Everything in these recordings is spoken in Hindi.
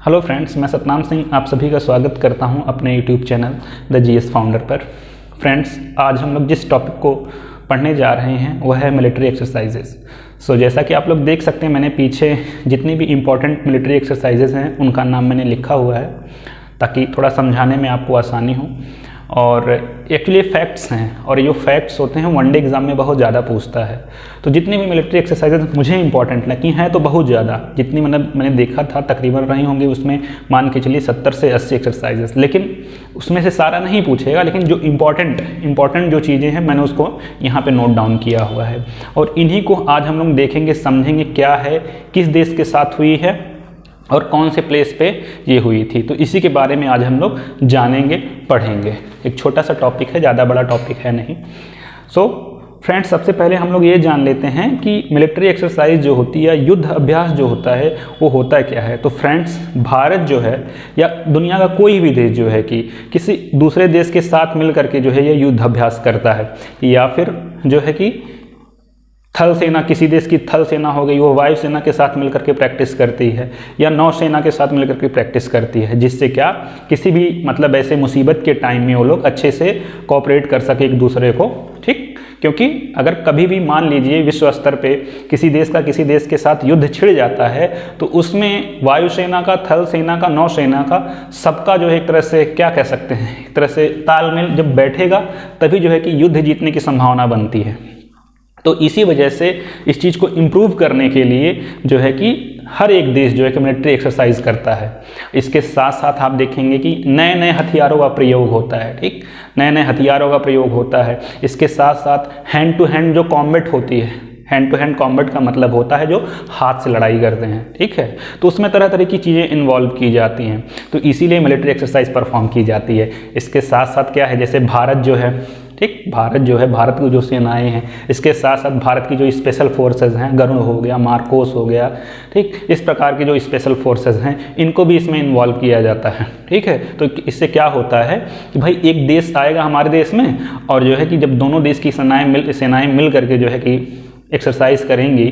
हेलो फ्रेंड्स, मैं सतनाम सिंह आप सभी का स्वागत करता हूं अपने YouTube channel the GS founder पर। फ्रेंड्स, आज हम लोग जिस टॉपिक को पढ़ने जा रहे हैं वह है मिलिट्री एक्सरसाइजेस। जैसा कि आप लोग देख सकते हैं, मैंने पीछे जितनी भी इम्पॉर्टेंट मिलिट्री एक्सरसाइजेस हैं उनका नाम मैंने लिखा हुआ है ताकि थोड़ा समझाने में आपको आसानी हो। और एक्चुअली फैक्ट्स हैं और ये फैक्ट्स होते हैं वनडे एग्जाम में बहुत ज़्यादा पूछता है। तो जितनी भी मिलिट्री एक्सरसाइजेज मुझे इंपॉर्टेंट लगी हैं तो बहुत ज़्यादा, जितनी मैंने देखा था तकरीबन रही होंगी उसमें मान के चलिए 70 से 80 एक्सरसाइजेस, लेकिन उसमें से सारा नहीं पूछेगा, लेकिन जो इम्पॉर्टेंट जो चीज़ें हैं मैंने उसको यहाँ पे नोट डाउन किया हुआ है और इन्हीं को आज हम लोग देखेंगे, समझेंगे क्या है, किस देश के साथ हुई है और कौन से प्लेस पे ये हुई थी। तो इसी के बारे में आज हम लोग जानेंगे, पढ़ेंगे। एक छोटा सा टॉपिक है, ज़्यादा बड़ा टॉपिक है नहीं। फ्रेंड्स, सबसे पहले हम लोग ये जान लेते हैं कि मिलिट्री एक्सरसाइज जो होती है, युद्ध अभ्यास जो होता है, वो होता क्या है। तो फ्रेंड्स, भारत जो है या दुनिया का कोई भी देश जो है कि किसी दूसरे देश के साथ मिल करके जो है ये युद्ध अभ्यास करता है, या फिर जो है कि थल सेना, किसी देश की थल सेना हो गई, वो वायुसेना के साथ मिलकर के प्रैक्टिस करती है, या नौसेना के साथ मिलकर के प्रैक्टिस करती है, जिससे क्या किसी भी मतलब ऐसे मुसीबत के टाइम में वो लोग अच्छे से कोऑपरेट कर सके एक दूसरे को, ठीक। क्योंकि अगर कभी भी मान लीजिए विश्व स्तर पे किसी देश का किसी देश के साथ युद्ध छिड़ जाता है तो उसमें वायुसेना का, थल सेना का, नौसेना का, सबका जो है एक तरह से क्या कह सकते हैं, एक तरह से तालमेल जब बैठेगा तभी जो है कि युद्ध जीतने की संभावना बनती है। तो इसी वजह से इस चीज़ को इम्प्रूव करने के लिए जो है कि हर एक देश जो है कि मिलिट्री एक्सरसाइज करता है। इसके साथ साथ आप देखेंगे कि नए नए हथियारों का प्रयोग होता है, ठीक, नए नए हथियारों का प्रयोग होता है। इसके साथ साथ हैंड टू हैंड जो कॉम्बैट होती है, हैंड टू हैंड कॉम्बैट का मतलब होता है जो हाथ से लड़ाई करते हैं, ठीक है। तो उसमें तरह तरह की चीज़ें इन्वॉल्व की जाती हैं, तो इसीलिए मिलिट्री एक्सरसाइज परफॉर्म की जाती है। इसके साथ साथ क्या है, जैसे भारत जो है, ठीक, भारत जो है, भारत की जो सेनाएं हैं, इसके साथ साथ भारत की जो स्पेशल फोर्सेस हैं, गरुड़ हो गया, मार्कोस हो गया, ठीक, इस प्रकार के जो स्पेशल फोर्सेस हैं इनको भी इसमें इन्वॉल्व किया जाता है, ठीक है। तो इससे क्या होता है कि भाई एक देश आएगा हमारे देश में और जो है कि जब दोनों देश की सेनाएं मिल करके जो है कि एक्सरसाइज करेंगी,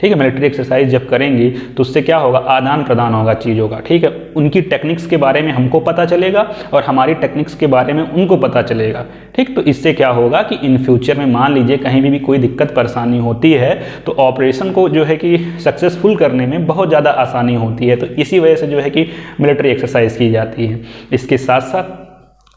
ठीक है, मिलिट्री एक्सरसाइज जब करेंगी तो उससे क्या होगा, आदान प्रदान होगा चीज़ों का, ठीक है। उनकी टेक्निक्स के बारे में हमको पता चलेगा और हमारी टेक्निक्स के बारे में उनको पता चलेगा, ठीक। तो इससे क्या होगा कि इन फ्यूचर में मान लीजिए कहीं भी कोई दिक्कत परेशानी होती है तो ऑपरेशन को जो है कि सक्सेसफुल करने में बहुत ज़्यादा आसानी होती है। तो इसी वजह से जो है कि मिलिट्री एक्सरसाइज की जाती है। इसके साथ साथ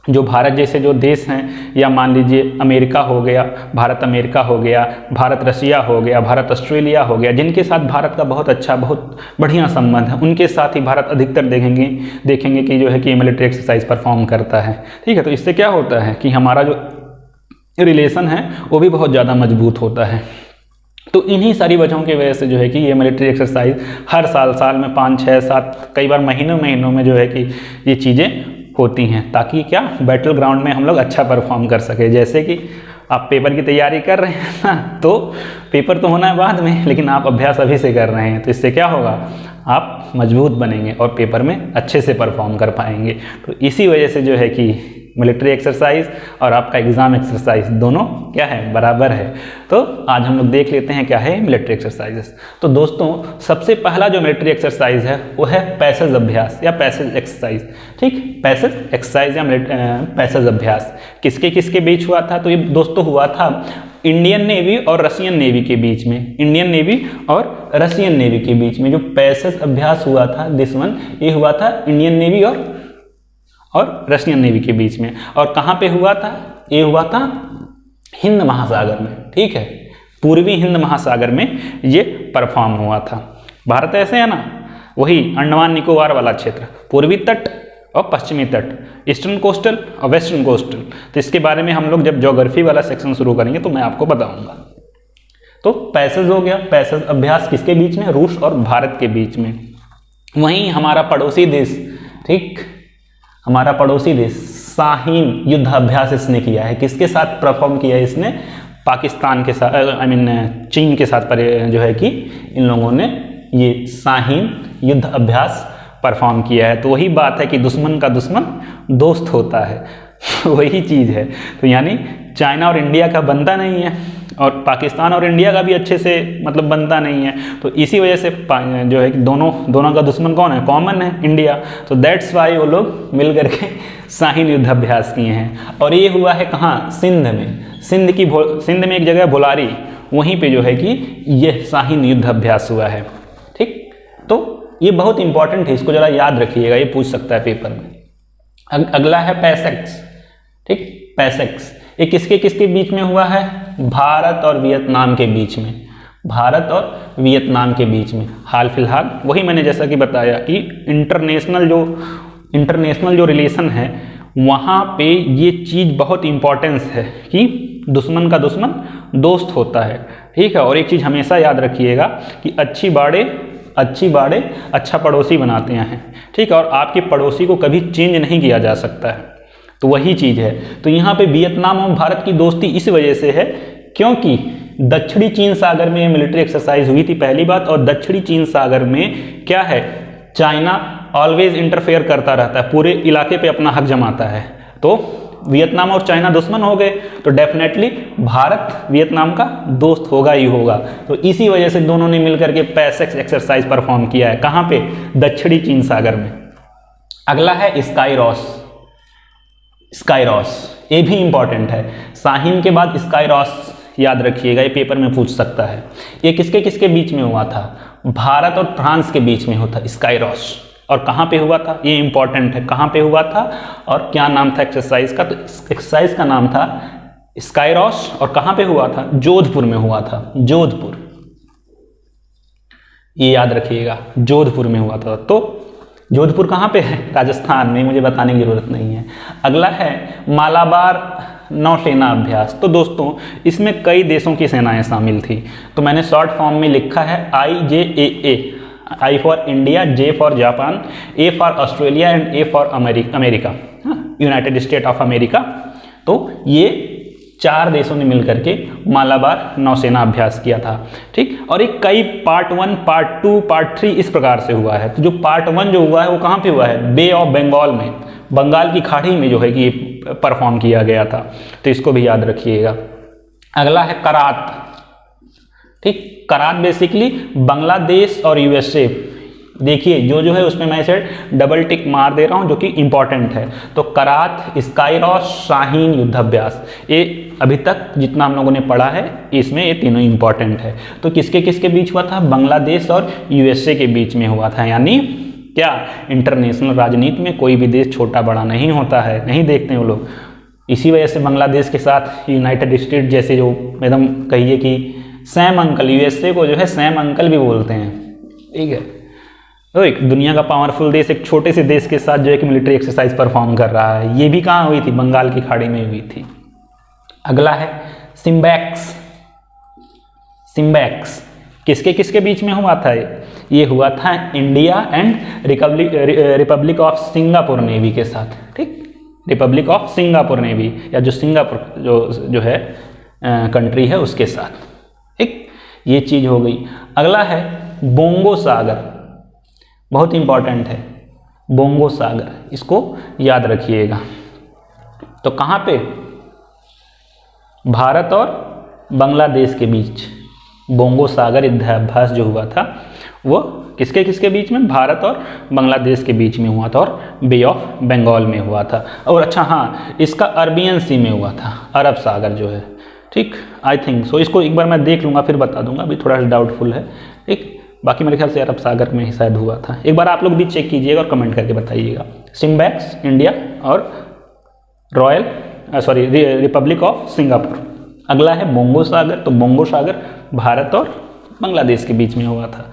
जो भारत जैसे जो देश हैं, या मान लीजिए अमेरिका हो गया, भारत अमेरिका हो गया, भारत रशिया हो गया, भारत ऑस्ट्रेलिया हो गया, जिनके साथ भारत का बहुत अच्छा, बहुत बढ़िया संबंध है, उनके साथ ही भारत अधिकतर देखेंगे कि जो है कि मिलिट्री एक्सरसाइज परफॉर्म करता है, ठीक है। तो इससे क्या होता है कि हमारा जो रिलेशन है वो भी बहुत ज़्यादा मजबूत होता है। तो इन्हीं सारी वजहों की वजह से जो है कि ये मिलिट्री एक्सरसाइज हर साल में 5, 6, 7, कई बार महीनों में जो है कि ये चीज़ें होती हैं, ताकि क्या बैटल ग्राउंड में हम लोग अच्छा परफॉर्म कर सके। जैसे कि आप पेपर की तैयारी कर रहे हैं ना, तो पेपर तो होना है बाद में, लेकिन आप अभ्यास अभी से कर रहे हैं, तो इससे क्या होगा, आप मजबूत बनेंगे और पेपर में अच्छे से परफॉर्म कर पाएंगे। तो इसी वजह से जो है कि मिलिट्री एक्सरसाइज और आपका एग्ज़ाम एक्सरसाइज दोनों क्या है, बराबर है। तो आज हम लोग देख लेते हैं क्या है मिलिट्री एक्सरसाइजेस। तो दोस्तों, सबसे पहला जो मिलिट्री एक्सरसाइज है वो है पैसेज अभ्यास या पैसेज एक्सरसाइज, ठीक। पैसेज एक्सरसाइज या पैसेज अभ्यास किसके किसके बीच हुआ था, तो ये दोस्तों हुआ था इंडियन नेवी और रशियन नेवी के बीच में। इंडियन नेवी और रशियन नेवी के बीच में जो पैसेज अभ्यास हुआ था, दिस वन, ये हुआ था इंडियन नेवी और रशियन नेवी के बीच में। और कहाँ पे हुआ था, ये हुआ था हिंद महासागर में, ठीक है, पूर्वी हिंद महासागर में ये परफॉर्म हुआ था। भारत ऐसे है ना, वही अंडमान निकोबार वाला क्षेत्र, पूर्वी तट और पश्चिमी तट, ईस्टर्न कोस्टल और वेस्टर्न कोस्टल। तो इसके बारे में हम लोग जब ज्योग्राफी वाला सेक्शन शुरू करेंगे तो मैं आपको बताऊंगा। तो पैसेज हो गया, पैसेज अभ्यास किसके बीच में, रूस और भारत के बीच में। वहीं हमारा पड़ोसी देश, ठीक, हमारा पड़ोसी देश शाहीन युद्ध अभ्यास इसने किया है। किसके साथ परफॉर्म किया है इसने, पाकिस्तान के साथ, चीन के साथ जो है कि इन लोगों ने ये शाहीन युद्ध अभ्यास परफॉर्म किया है। तो वही बात है कि दुश्मन का दुश्मन दोस्त होता है, वही चीज़ है। तो यानी चाइना और इंडिया का बनता नहीं है, और पाकिस्तान और इंडिया का भी अच्छे से मतलब बनता नहीं है, तो इसी वजह से जो है कि दोनों का दुश्मन कौन है, कॉमन है, इंडिया। तो दैट्स वाई वो लोग मिल करके शाहीन युद्धाभ्यास किए हैं। और ये हुआ है कहाँ, सिंध में। सिंध में एक जगह भोलारी, वहीं पे जो है कि यह शाहीन युद्धाभ्यास हुआ है। ठीक, तो ये बहुत इंपॉर्टेंट है, इसको जरा याद रखिएगा, ये पूछ सकता है पेपर में। अगला है पैसेक्स। ठीक, पैसेक्स ये किसके किसके बीच में हुआ है, भारत और वियतनाम के बीच में, भारत और वियतनाम के बीच में। हाल फिलहाल वही मैंने जैसा कि बताया कि इंटरनेशनल जो रिलेशन है वहाँ पे ये चीज़ बहुत इम्पोर्टेंस है कि दुश्मन का दुश्मन दोस्त होता है। ठीक है, और एक चीज़ हमेशा याद रखिएगा कि अच्छी बाड़े अच्छा पड़ोसी बनाते हैं। ठीक है, और आपके पड़ोसी को कभी चेंज नहीं किया जा सकता है, तो वही चीज़ है। तो यहाँ पे वियतनाम और भारत की दोस्ती इस वजह से है क्योंकि दक्षिणी चीन सागर में मिलिट्री एक्सरसाइज हुई थी, पहली बात। और दक्षिणी चीन सागर में क्या है, चाइना ऑलवेज इंटरफेयर करता रहता है, पूरे इलाके पे अपना हक जमाता है। तो वियतनाम और चाइना दुश्मन हो गए, तो डेफिनेटली भारत वियतनाम का दोस्त होगा ही होगा। तो इसी वजह से दोनों ने मिलकर के पैसेक्स एक्सरसाइज परफॉर्म किया है। कहाँ पे, दक्षिणी चीन सागर में। अगला है स्काईरॉस। स्काईरॉस ये भी इंपॉर्टेंट है, शाहीन के बाद स्काईरॉस याद रखिएगा, ये पेपर में पूछ सकता है। ये किसके किसके बीच में हुआ था, भारत और फ्रांस के बीच में होता स्काईरॉस। और कहाँ पे हुआ था, ये इंपॉर्टेंट है, कहाँ पे हुआ था और क्या नाम था एक्सरसाइज का। तो एक्सरसाइज का नाम था स्काईरॉस और कहाँ पे हुआ था, जोधपुर में हुआ था, जोधपुर, ये याद रखिएगा, जोधपुर में हुआ था। तो जोधपुर कहाँ पे है, राजस्थान में, मुझे बताने की जरूरत नहीं है। अगला है मालाबार नौसेना अभ्यास। तो दोस्तों इसमें कई देशों की सेनाएं शामिल थी, तो मैंने शॉर्ट फॉर्म में लिखा है IJAA, I for India, J for Japan, A for Australia and A for America, United state of America. तो ये 4 देशों ने मिलकर के मालाबार नौसेना अभ्यास किया था। ठीक, और एक कई पार्ट 1, पार्ट 2, पार्ट 3 इस प्रकार से हुआ है। तो जो पार्ट 1 जो हुआ है वो कहाँ पे हुआ है, बे ऑफ बंगाल में, बंगाल की खाड़ी में जो है कि परफॉर्म किया गया था। तो इसको भी याद रखिएगा। अगला है करात। ठीक, करात बेसिकली बांग्लादेश और USA। देखिए जो है उसमें मैं इसे डबल टिक मार दे रहा हूं जो कि इंपॉर्टेंट है। तो करात, स्काईरॉस, शाहीन युद्धाभ्यास, ये अभी तक जितना हम लोगों ने पढ़ा है इसमें ये तीनों इंपॉर्टेंट है। तो किसके किसके बीच हुआ था, बांग्लादेश और USA के बीच में हुआ था। यानी क्या, इंटरनेशनल राजनीति में कोई भी देश छोटा बड़ा नहीं होता है, नहीं देखते हैं वो लोग। इसी वजह से बांग्लादेश के साथ यूनाइटेड स्टेट जैसे जो एकदम कहिए कि सैम अंकल, USA को जो है सैम अंकल भी बोलते हैं। ठीक है, तो एक दुनिया का पावरफुल देश एक छोटे से देश के साथ जो है कि मिलिट्री एक्सरसाइज परफॉर्म कर रहा है। ये भी कहाँ हुई थी, बंगाल की खाड़ी में हुई थी। अगला है सिम्बैक्स। सिम्बैक्स किसके किसके बीच में हुआ था, ये हुआ था India and Republic of Singapore navy के साथ। ठीक, रिपब्लिक ऑफ सिंगापुर नेवी या जो सिंगापुर जो है कंट्री है उसके साथ। ठीक, ये चीज हो गई। अगला है बोंगो सागर, बहुत इंपॉर्टेंट है बोंगो सागर, इसको याद रखिएगा। तो कहाँ पे, भारत और बांग्लादेश के बीच बोंगो सागर युद्धाभ्यास जो हुआ था वो किसके किसके बीच में, भारत और बांग्लादेश के बीच में हुआ था और बे ऑफ बंगाल में हुआ था। और अच्छा हाँ, इसका अरबियन सी में हुआ था, अरब सागर जो है। ठीक, आई थिंक सो, इसको एक बार मैं देख लूँगा फिर बता दूंगा, अभी थोड़ा सा डाउटफुल है। ठीक, बाकी मेरे ख्याल से अरब सागर में ही शायद हुआ था। एक बार आप लोग भी चेक कीजिएगा और कमेंट करके बताइएगा। सिम्बैक्स इंडिया और रिपब्लिक ऑफ सिंगापुर। अगला है बोंगो सागर। तो बोंगो सागर भारत और बांग्लादेश के बीच में हुआ था,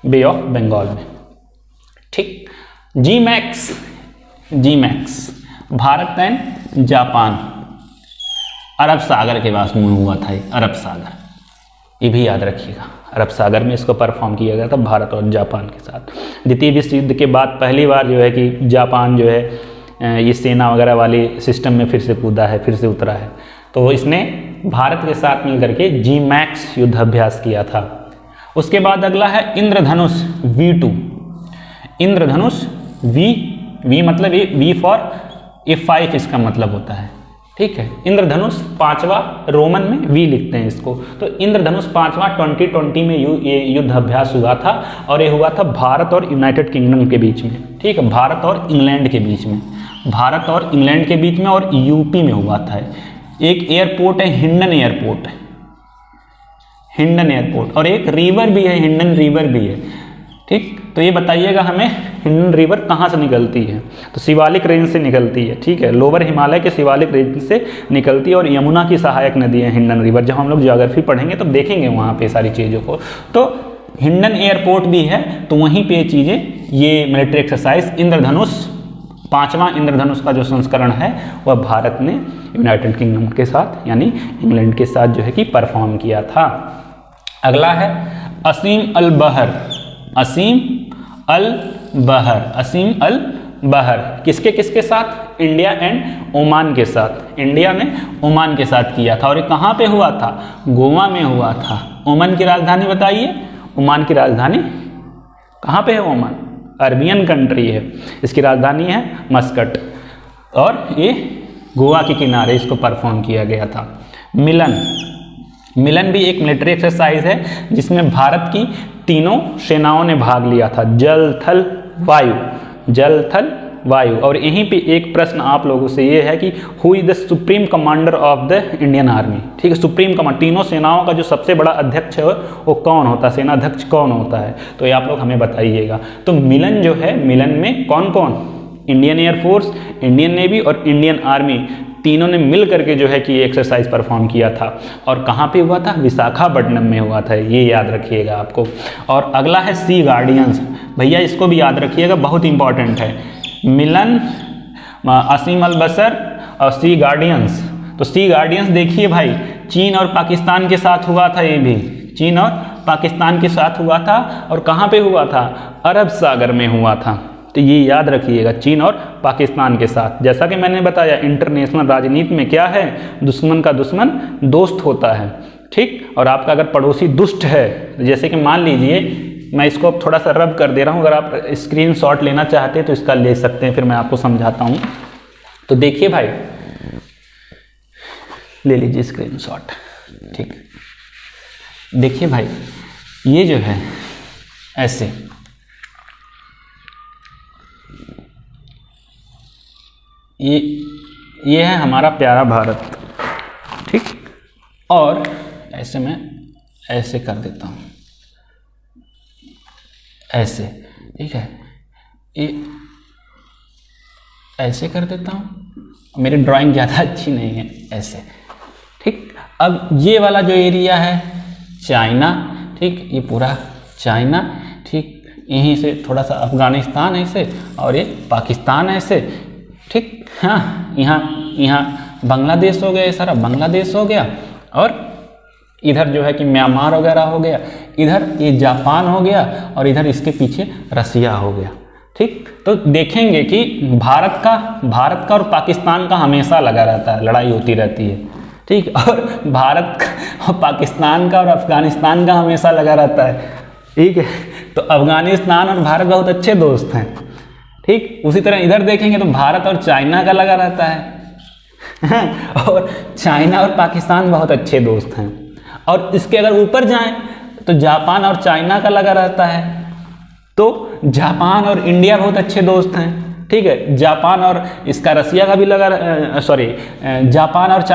बे ऑफ बंगाल में। ठीक, जी मैक्स भारत एंड जापान, अरब सागर के पास में हुआ था ये, अरब सागर, ये भी याद रखिएगा। अरब सागर में इसको परफॉर्म किया गया था भारत और जापान के साथ। द्वितीय विश्व युद्ध के बाद पहली बार जो है कि जापान जो है ये सेना वगैरह वाले सिस्टम में फिर से कूदा है, फिर से उतरा है। तो इसने भारत के साथ मिलकर के जी मैक्स युद्धाभ्यास किया था। उसके बाद अगला है इंद्रधनुष V2। इंद्रधनुष वी मतलब ये V फॉर F5 इसका मतलब होता है। ठीक है। इंद्रधनुष 5वां, रोमन में वी लिखते हैं इसको। तो इंद्रधनुष 5वां 2020 में ये युद्ध अभ्यास हुआ था और ये हुआ था भारत और यूनाइटेड किंगडम के बीच में, ठीक है, भारत और इंग्लैंड के बीच में, भारत और इंग्लैंड के बीच में और यूपी में हुआ था। एक एयरपोर्ट है हिंडन एयरपोर्ट, हिंडन एयरपोर्ट, और एक रिवर भी है, हिंडन रिवर भी है, ठीक। तो ये बताइएगा हमें हिंडन रिवर कहाँ से निकलती है? तो शिवालिक रेंज से निकलती है, ठीक है, लोअर हिमालय के शिवालिक रेंज से निकलती है और यमुना की सहायक नदी है हिंडन रिवर। जब हम लोग ज्योग्राफी पढ़ेंगे तो देखेंगे वहाँ पे सारी चीज़ों को। तो हिंडन एयरपोर्ट भी है, तो वहीं पे चीज़ें, ये मिलिट्री एक्सरसाइज इंद्रधनुष 5वां इंद्रधनुष का जो संस्करण है वह भारत ने यूनाइटेड किंगडम के साथ यानी इंग्लैंड के साथ जो है कि परफॉर्म किया था। अगला है असीम अल बहर, असीम अल बहर, असीम अल बहर किसके किसके साथ? इंडिया एंड ओमान के साथ, इंडिया ने ओमान के साथ किया था। और ये कहाँ पे हुआ था? गोवा में हुआ था। ओमान की राजधानी बताइए, ओमान की राजधानी कहाँ पे है? ओमान अरबियन कंट्री है, इसकी राजधानी है मस्कट, और ये गोवा के किनारे इसको परफॉर्म किया गया था। मिलन, मिलन भी एक मिलिट्री एक्सरसाइज है जिसमें भारत की तीनों सेनाओं ने भाग लिया था, जल थल वायु, जल थल वायु। और यहीं पे एक प्रश्न आप लोगों से ये है कि who is the supreme commander of the Indian army, ठीक है, सुप्रीम कमांडर, तीनों सेनाओं का जो सबसे बड़ा अध्यक्ष है वो कौन होता है, सेनाध्यक्ष कौन होता है? तो ये आप लोग हमें बताइएगा। तो मिलन जो है, मिलन में कौन कौन? इंडियन एयरफोर्स, इंडियन नेवी और इंडियन आर्मी तीनों ने मिल करके जो है कि ये एक्सरसाइज परफॉर्म किया था। और कहाँ पे हुआ था? विशाखापट्टनम में हुआ था, ये याद रखिएगा आपको। और अगला है सी गार्डियंस, भैया इसको भी याद रखिएगा, बहुत इंपॉर्टेंट है। मिलन, असीम अल बसर और सी गार्डियंस। तो सी गार्डियंस देखिए भाई, चीन और पाकिस्तान के साथ हुआ था, ये भी चीन और पाकिस्तान के साथ हुआ था। और कहाँ पे हुआ था? अरब सागर में हुआ था। तो ये याद रखिएगा, चीन और पाकिस्तान के साथ। जैसा कि मैंने बताया इंटरनेशनल राजनीति में क्या है? दुश्मन का दुश्मन दोस्त होता है, ठीक। और आपका अगर पड़ोसी दुष्ट है, जैसे कि मान लीजिए, मैं इसको थोड़ा सा रब कर दे रहा हूँ, अगर आप स्क्रीनशॉट लेना चाहते हैं तो इसका ले सकते हैं, फिर मैं आपको समझाता हूँ। तो देखिए भाई, ले लीजिए स्क्रीनशॉट, ठीक। देखिए भाई, ये जो है ऐसे, ये है हमारा प्यारा भारत, ठीक। और ऐसे मैं ऐसे कर देता हूँ, ऐसे, ठीक है, ये ऐसे कर देता हूँ। मेरी ड्राइंग ज़्यादा अच्छी नहीं है, ऐसे, ठीक। अब ये वाला जो एरिया है चाइना, ठीक, ये पूरा चाइना, ठीक। यहीं से थोड़ा सा अफगानिस्तान ऐसे, और ये पाकिस्तान ऐसे, ठीक। हाँ, यहाँ बांग्लादेश हो गया, ये सारा बांग्लादेश हो गया। और इधर जो है कि म्यांमार वगैरह हो गया, इधर ये जापान हो गया, और इधर इसके पीछे रसिया हो गया, ठीक। तो देखेंगे कि भारत का और पाकिस्तान का हमेशा लगा रहता है, लड़ाई होती रहती है, ठीक। और भारत का और पाकिस्तान का और अफगानिस्तान का हमेशा लगा रहता है, ठीक है। तो अफगानिस्तान और भारत बहुत अच्छे दोस्त हैं, ठीक। उसी तरह इधर देखेंगे तो भारत और चाइना का लगा रहता है और चाइना और पाकिस्तान बहुत अच्छे दोस्त हैं। और इसके अगर ऊपर जाएं तो जापान और चाइना का लगा रहता है। तो जापान और इंडिया बहुत अच्छे दोस्त हैं, ठीक है। जापान और इसका रसिया का भी लगा, जापान और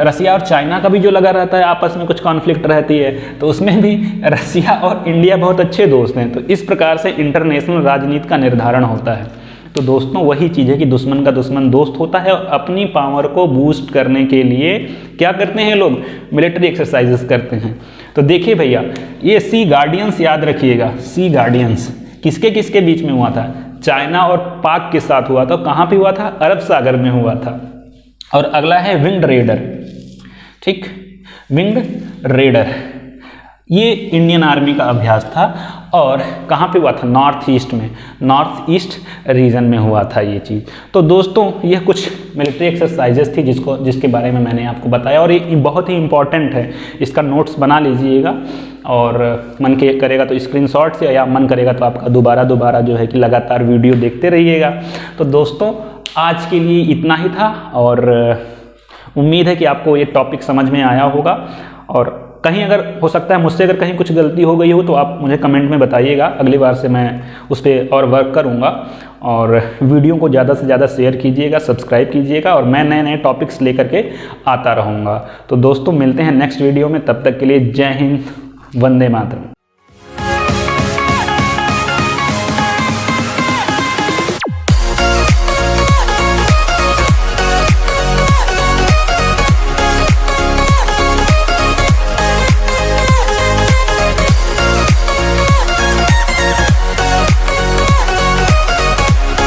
रसिया और चाइना का भी जो लगा रहता है, आपस में कुछ कॉन्फ्लिक्ट रहती है, तो उसमें भी रसिया और इंडिया बहुत अच्छे दोस्त हैं। तो इस प्रकार से इंटरनेशनल राजनीति का निर्धारण होता है। तो दोस्तों, वही चीज़ है कि दुश्मन का दुश्मन दोस्त होता है, और अपनी पावर को बूस्ट करने के लिए क्या करते हैं लोग? मिलिट्री एक्सरसाइजेस करते हैं। तो देखिए भैया, ये सी गार्डियंस याद रखिएगा, सी गार्डियंस किसके किसके बीच में हुआ था? चाइना और पाक के साथ हुआ था। कहाँ पे हुआ था? अरब सागर में हुआ था। और अगला है विंड रेडर, ठीक, विंड रेडर, ये इंडियन आर्मी का अभ्यास था। और कहाँ पे हुआ था? नॉर्थ ईस्ट में, नॉर्थ ईस्ट रीजन में हुआ था ये चीज़। तो दोस्तों, ये कुछ मिलिट्री एक्सरसाइजेस थी जिसके बारे में मैंने आपको बताया, और ये बहुत ही इंपॉर्टेंट है। इसका नोट्स बना लीजिएगा, और मन करेगा तो स्क्रीनशॉट से, या मन करेगा तो आपका दोबारा जो है कि लगातार वीडियो देखते रहिएगा। तो दोस्तों, आज के लिए इतना ही था, और उम्मीद है कि आपको ये टॉपिक समझ में आया होगा, और कहीं अगर हो सकता है मुझसे अगर कहीं कुछ गलती हो गई हो तो आप मुझे कमेंट में बताइएगा, अगली बार से मैं उस पर और वर्क करूँगा। और वीडियो को ज़्यादा से ज़्यादा शेयर कीजिएगा, सब्सक्राइब कीजिएगा, और मैं नए नए टॉपिक्स लेकर के आता रहूँगा। तो दोस्तों मिलते हैं नेक्स्ट वीडियो में, तब तक के लिए जय हिंद, वंदे मातरम।